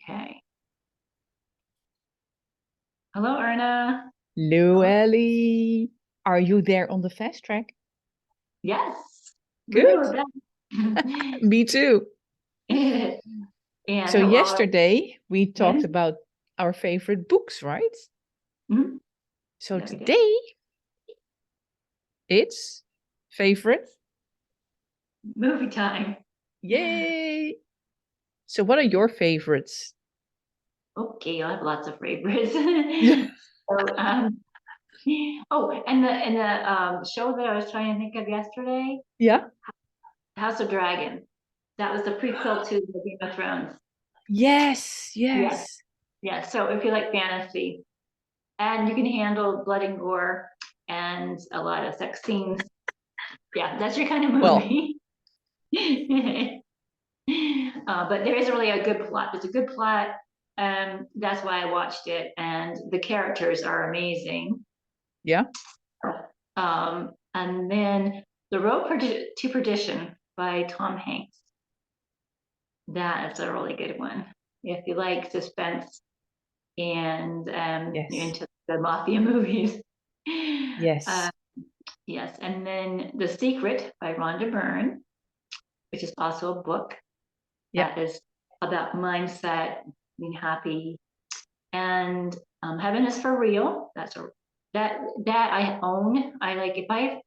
Okay. Hello, Erna. Hello, Ellie. Are you there on the fast track? Yes, Good. we're back. Me too. And So hello. yesterday we Yes. talked about our favorite books, right? Mhm. So Yeah, we did. today it's favorite. Movie time. Yay! So what are your favorites? Okay, I have lots of favorites. So, and the show that I was trying to think of yesterday, Yeah. House of Dragon. That was the prequel to the Game of Thrones. Yes, Yes, yes. yes. So if you like fantasy and you can handle blood and gore and a lot of sex scenes, yeah, that's your kind of Well, movie. But there is really a good plot. It's a good plot. That's why I watched it, and the characters are amazing. yeah. And then The Road to Perdition by Tom Hanks. That is a really good one. If you like suspense and you're Yes. into the mafia movies. Uh, Yes. yes, and then The Secret by Rhonda Byrne, which is also a book Yeah. that is about mindset, being happy, and heaven is for real. That I own. I like if I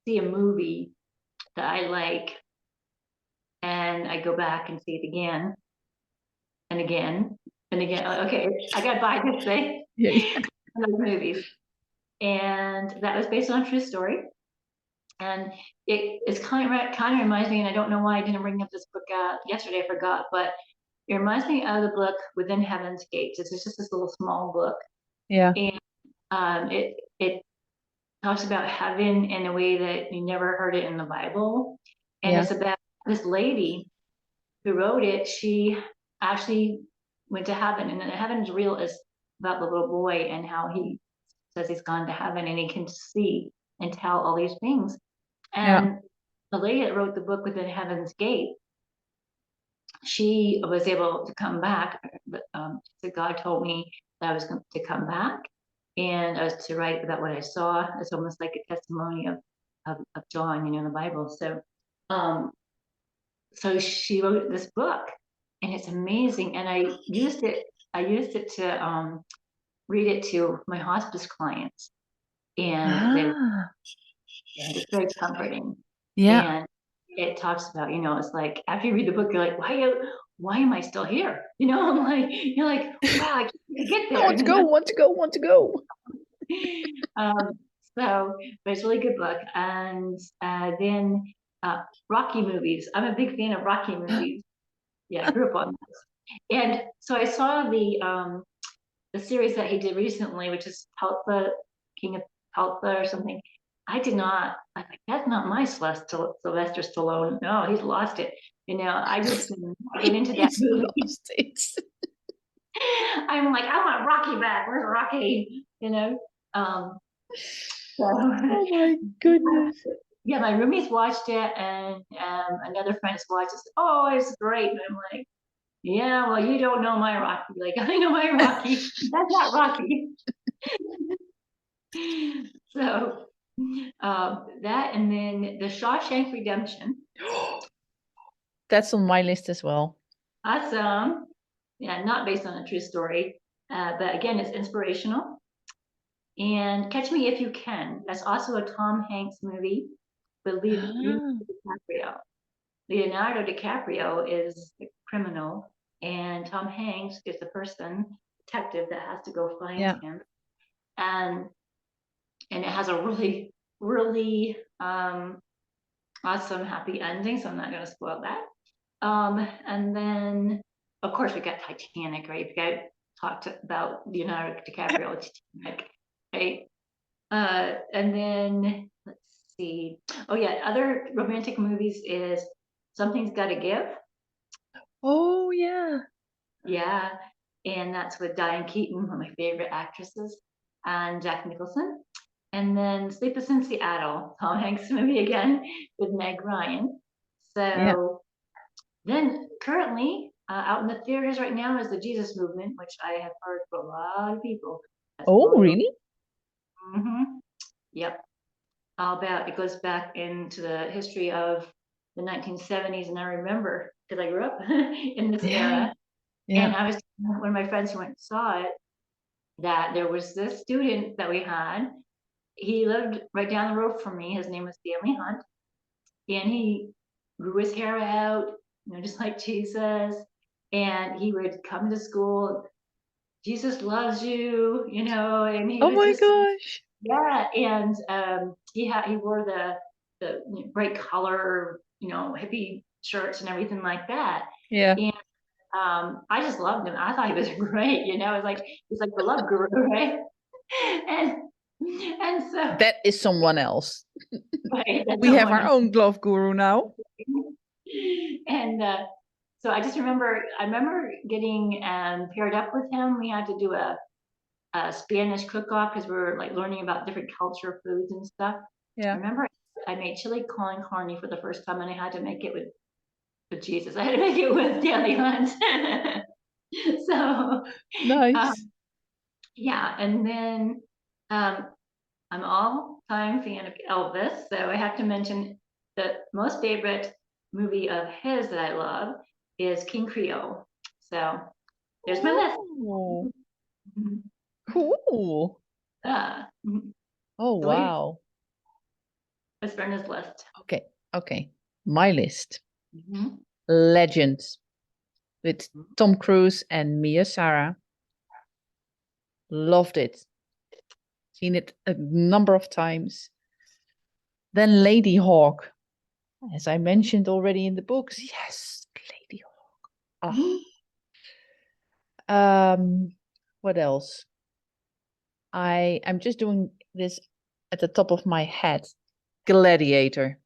see a movie that I like and I go back and see it again and again and again. Okay, I got to buy this thing. Yeah. I love movies, and that was based on a true story. And it's kind of reminds me, and I don't know why I didn't bring up this book yesterday. I forgot, but it reminds me of the book Within Heaven's Gates. It's just this little small book, Yeah. and it talks about heaven in a way that you never heard it in the Bible. And Yeah. it's about this lady who wrote it. She actually went to heaven, and Heaven's Real is about the little boy and how he says he's gone to heaven and he can see and tell all these things. Yeah. And the lady that wrote the book Within Heaven's Gate, she was able to come back. But so God told me that I was going to come back and I was to write about what I saw. It's almost like a testimony of John, in the Bible. Um, so she wrote this book, and it's amazing. And I used it. I used it to read it to my hospice clients, and Ah. it's very comforting. Yeah. And it talks about, it's like after you read the book, you're like, why am I still here? I'm like, you're like, wow, I can't get I there. want to go, want to go, want to go. um, so, but it's a really good book. And then Rocky movies. I'm a big fan of Rocky movies. Yeah, I grew up on those. And so I saw the series that he did recently, which is Tulsa, King of Tulsa or something. I did not. I think that's not my Sylvester Stallone. No, he's lost it. I just get into that He's movie. lost it. I'm like, I want Rocky back. Where's Rocky? Um, so Oh my goodness. yeah, my roommates watched it, and another friend has watched it. Said, oh, it's great. And I'm like, yeah, well, you don't know my Rocky. Like, I know my Rocky. That's not Rocky. So that, and then the Shawshank Redemption. That's on my list as well. Awesome. Yeah, not based on a true story, but again, it's inspirational. And Catch Me If You Can. That's also a Tom Hanks movie with Leonardo Ah, DiCaprio. Leonardo DiCaprio is the criminal, and Tom Hanks is the person, detective, that has to go find yeah. him. And it has a really, really awesome happy ending. So I'm not going to spoil that. And then, of course, we got Titanic, right? We got talked about Leonardo DiCaprio, Titanic, right? And then let's see. Oh yeah, other romantic movies is Something's Gotta Give. Oh yeah. Yeah, and that's with Diane Keaton, one of my favorite actresses, and Jack Nicholson. And then Sleepless in Seattle, Tom Hanks movie again with Meg Ryan. Yeah. So then currently out in the theaters right now is the Jesus Movement, which I have heard from a lot of people. That's Oh, really, really? yep. All about it goes back into the history of the 1970s, and I remember because I grew up in this Yeah. era. Yeah. And I was one of my friends who went and saw it, that there was this student that we had. He lived right down the road from me. His name was Stanley Hunt, and he grew his hair out, just like Jesus. And he would come to school. Jesus loves you, and he Oh was my just, gosh. yeah. And he wore the bright color, hippie shirts and everything like that. Yeah. And I just loved him. I thought he was great. It's like he's like the love guru, right? And so That is someone else. right, that's We have someone. our own glove guru now. And so I remember getting paired up with him. We had to do a Spanish cook-off because we were like learning about different culture foods and stuff. I Yeah. remember I made chili con carne for the first time, and I had to make it with Jesus. I had to make it with Daily Hunt. So Nice. yeah, and then um, I'm all-time fan of Elvis, so I have to mention the most favorite movie of his that I love is King Creole. So there's my list. Oh, Mhm. cool. Mhm. Oh, So what wow. is Brenda's list? Okay. Okay. My list. Mhm. Legend with Tom Cruise and Mia Sara. Loved it. Seen it a number of times. Then Lady Hawk, as I mentioned already in the books. Yes, Lady Hawk. Mhm. Ah. What else? I'm just doing this at the top of my head. Gladiator.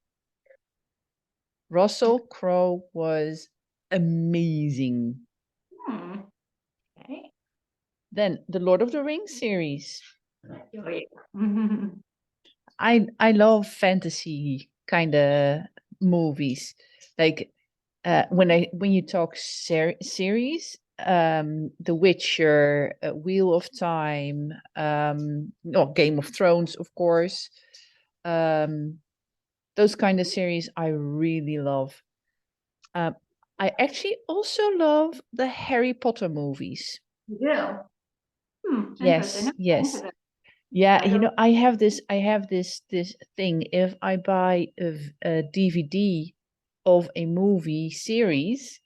Russell Crowe was amazing. Hmm. Okay. Then the Lord of the Rings series. Oh, yeah. Mhm. I love fantasy kind of movies. Like when you talk series, The Witcher, Wheel of Time, Game of Thrones, of course. Um, those kind of series I really love. Um, I actually also love the Harry Potter movies. You do. Interesting. Yes, I'm not into yes. that. Yeah, I don't. I have this thing. If I buy a DVD of a movie series,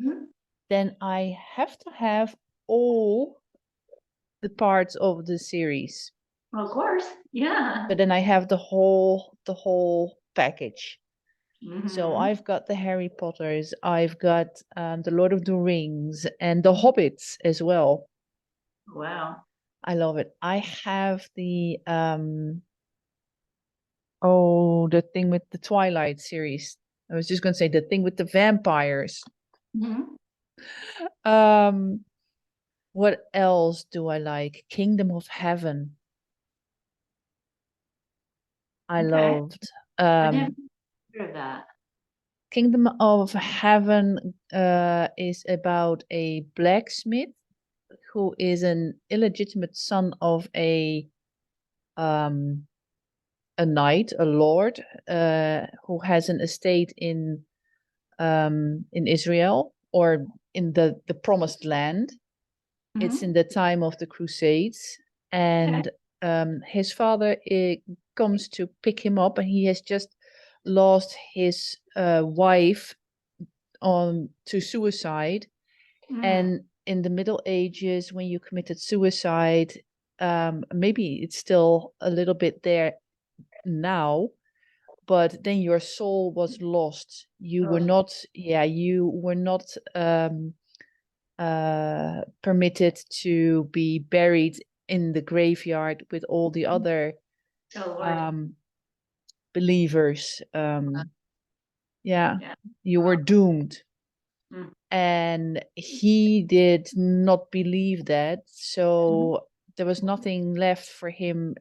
Mhm. then I have to have all the parts of the series. Well, of course. Yeah. So then I have the whole package. So Hmm. I've got the Harry Potters, I've got the Lord of the Rings, and the Hobbits as well. Wow. I love it. I have the thing with the Twilight series. I was just gonna say the thing with the vampires. Hmm. Um, what else do I like? Kingdom of Heaven. I Okay. loved. I never Um, heard of that. Kingdom of Heaven is about a blacksmith who is an illegitimate son of um, a knight, a lord, who has an estate in Israel or in the promised land. It's in Hmm. the time of the Crusades, Okay. and his father comes to pick him up, and he has just lost his wife on to suicide. Mm. And in the Middle Ages, when you committed suicide, maybe it's still a little bit there now, but then your soul was lost. You were Oh, not, yeah, you were not permitted to be buried in the graveyard with all the other oh Lord. um, believers. Yeah, Yeah. you were doomed. Mm. And he did not believe that. Mhm. So there was nothing left for him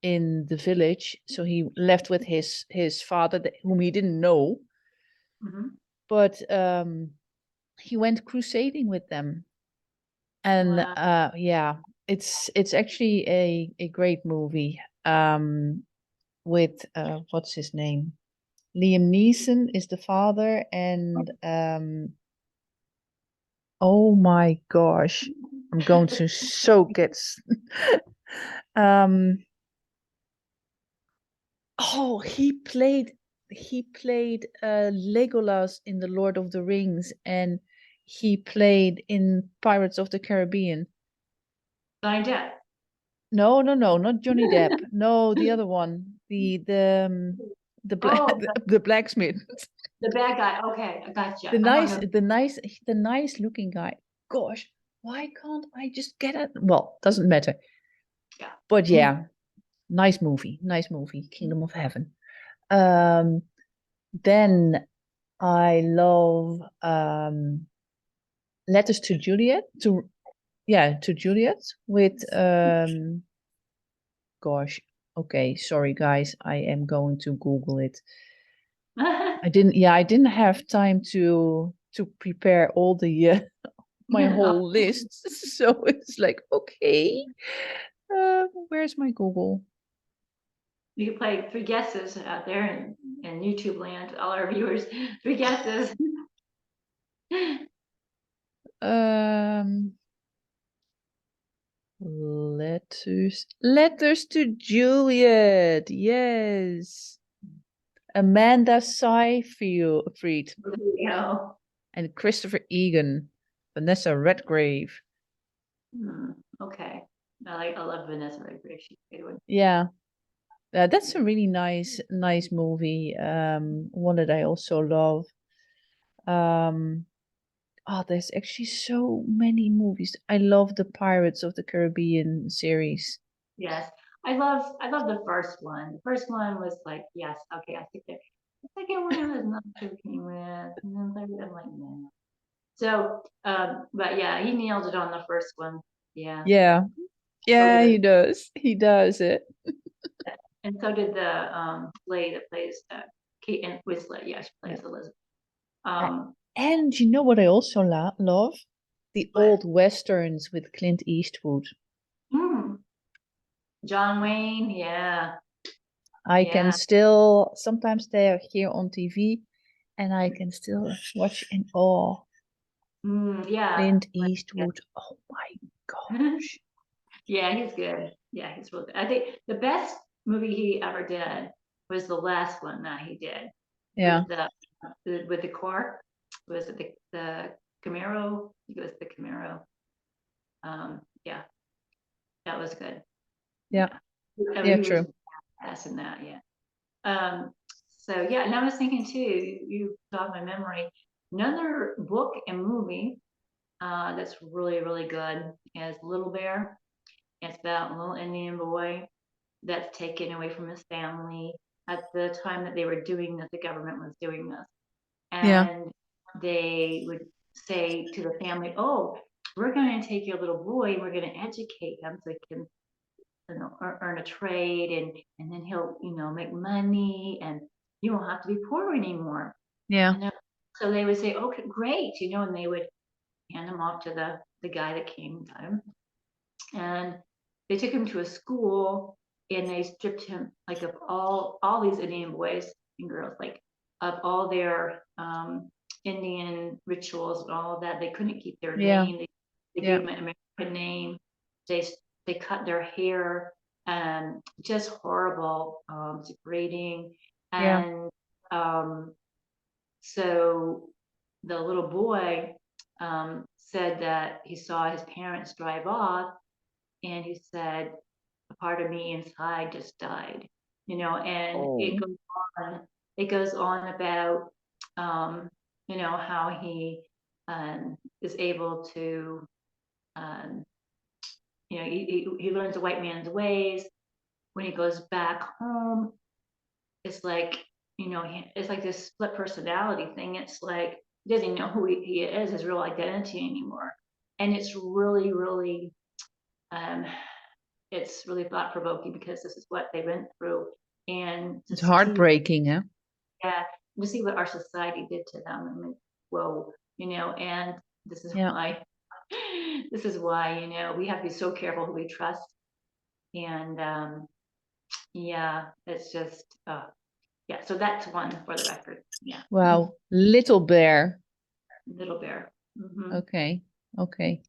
in the village. So he left with his father, whom he didn't know. Mhm. But he went crusading with them. And Wow. yeah, it's actually a great movie. With what's his name? Liam Neeson is the father, and oh my gosh, I'm going to so get um oh, he played Legolas in the Lord of the Rings, and he played in Pirates of the Caribbean. Johnny Depp. No, no, no, not Johnny Depp. No, the other one, the black Oh, the blacksmith, the bad guy. Okay, I the gotcha. I don't nice, know. the nice looking guy. Gosh, why can't I just get it? Well, doesn't matter. Yeah. But yeah, nice movie, Kingdom of Heaven. Um, then I love Letters to Juliet. To Juliet with gosh. Okay, sorry guys, I am going to Google it. I didn't have time to prepare all the my whole list. So it's like, okay, where's my Google? You can play three guesses out there in YouTube land, all our viewers. Three guesses. Um, letters to Juliet. Yes. Amanda Seyfried There you go. and Christopher Egan, Vanessa Redgrave. Hmm, okay. I love Vanessa Redgrave. She's a good one. Yeah, that's a really nice movie. One that I also love. Um, oh, there's actually so many movies. I love the Pirates of the Caribbean series. Yes. I love the first one. The first one was like, yes, okay, I think it. The second one I was not so keen with. And then the third I'm like, no. So but yeah, he nailed it on the first one. Yeah. Yeah, So yeah, did he does. He does it. and so did the lady that plays Kate and Winslet. Yeah, she Yeah. plays Elizabeth. A- Um And you know what I also love? The but old westerns with Clint Eastwood. hmm, John Wayne, yeah, I can yeah. still, sometimes they are here on TV, and I can still watch in awe. Yeah. Clint Eastwood. Oh my gosh. Yeah, he's good. Yeah, he's real good. I think the best movie he ever did was the last one that he did Yeah, with the car. Was it the Camaro? I think it was the Camaro. Yeah, that was good. yeah, Yeah, I mean yeah, he was true. badass in that. Yeah. Um, so yeah, and I was thinking too. You jogged my memory. Another book and movie that's really good is Little Bear. It's about a little Indian boy that's taken away from his family at the time that they were doing this, the government was doing this. Yeah, And they would say to the family, oh, we're going to take your little boy and we're going to educate him so he can earn a trade and then he'll, make money and you won't have to be poor anymore. yeah, And so they would say, okay, great, and they would hand him off to the guy that came and got him. And they took him to a school and they stripped him like of all these Indian boys and girls, like of all their Indian rituals and all of that. They couldn't keep their yeah, name. They yeah, gave them an American name. They they cut their hair and just horrible, degrading. yeah. And um, so the little boy said that he saw his parents drive off and he said, a part of me inside just died, and Oh, it goes on about, um, how he is able to, um, he learns the white man's ways. When he goes back home, it's like, it's like this split personality thing. It's like he doesn't know who he is, his real identity anymore. And it's really, um, it's really thought provoking because this is what they went through, and to it's see, heartbreaking, huh? yeah, to see what our society did to them. I mean, whoa, and this is Yeah. why, we have to be so careful who we trust. And yeah, it's just, yeah, so that's one for the record. Yeah. Wow. Little Bear. Little Bear. Okay. Okay.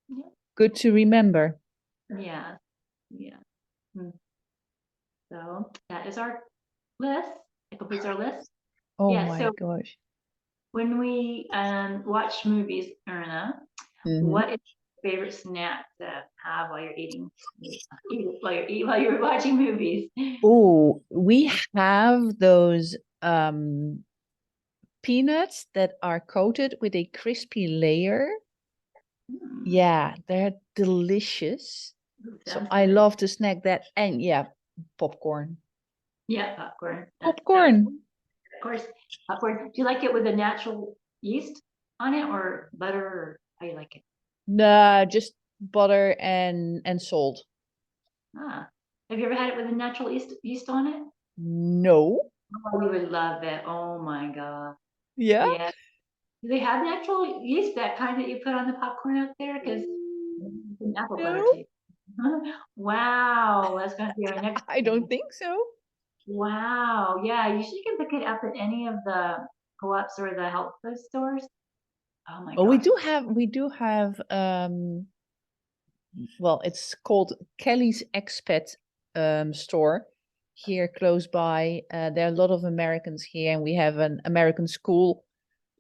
Yeah. Good to remember. Yeah. Yeah. So that is our list. It completes our list. Oh Yeah. my So gosh. when we watch movies, Erna, Mhm. what is your favorite snack to have while you're eating, while you're watching movies? Oh, we have those peanuts that are coated with a crispy layer. Mm, Yeah, they're delicious. So sounds I good. love to snack that. And yeah, popcorn. Yeah, popcorn. That Popcorn. of course, popcorn. Do you like it with the natural yeast on it, or butter, or how you like it? Nah, just butter and salt. Ah, have you ever had it with the natural yeast on it? No. Oh, you would love it. Oh my God. Yeah? Yeah. Do they have natural yeast, that kind that you put on the popcorn out there? Because apple butter No, taste. Wow, that's gonna be our next I don't thing. think so. Wow. Yeah, you can pick it up at any of the co-ops or the health food stores. Oh my Well, we gosh. do have well, it's called Kelly's Expat store here close by. There are a lot of Americans here, and we have an American school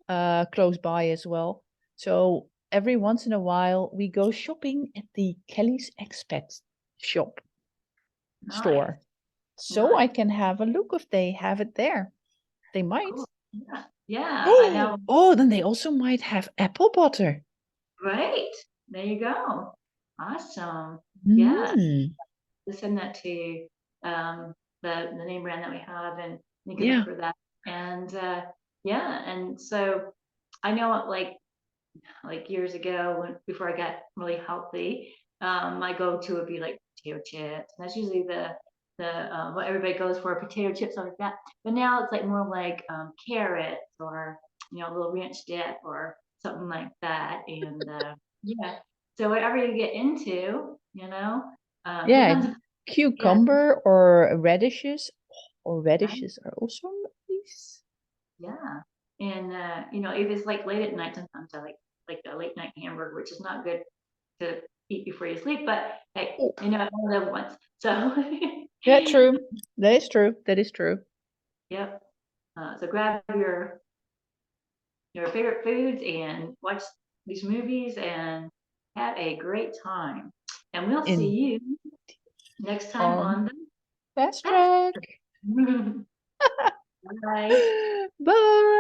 close by as well. So every once in a while, we go shopping at the Kelly's Expat shop Nice. store. So I Nice. can have a look if they have it there. They might. Cool. Yeah. Yeah, I Oh, know. oh, then they also might have apple butter. Great. There you go. Awesome. Yeah. Mm, To send that to um, the name brand that we have, and you can look yeah. for that. And yeah, and so I know like years ago before I got really healthy, my go-to would be like potato chips. And that's usually the what everybody goes for, potato chips like that. But now it's like more like carrots, or a little ranch dip or something like that. And yeah, so whatever you get into, Yeah, sometimes yeah, cucumber or radishes. Or right, radishes are also nice. yeah. And if it's like late at night, sometimes I like the late night hamburger, which is not good to eat before you sleep, but hey, Oh, I only live once. So, yeah, true. That is true. That is true. yep. So grab your favorite foods and watch these movies and have a great time. And we'll see In you next time on on the fast fast. track. Bye. Bye.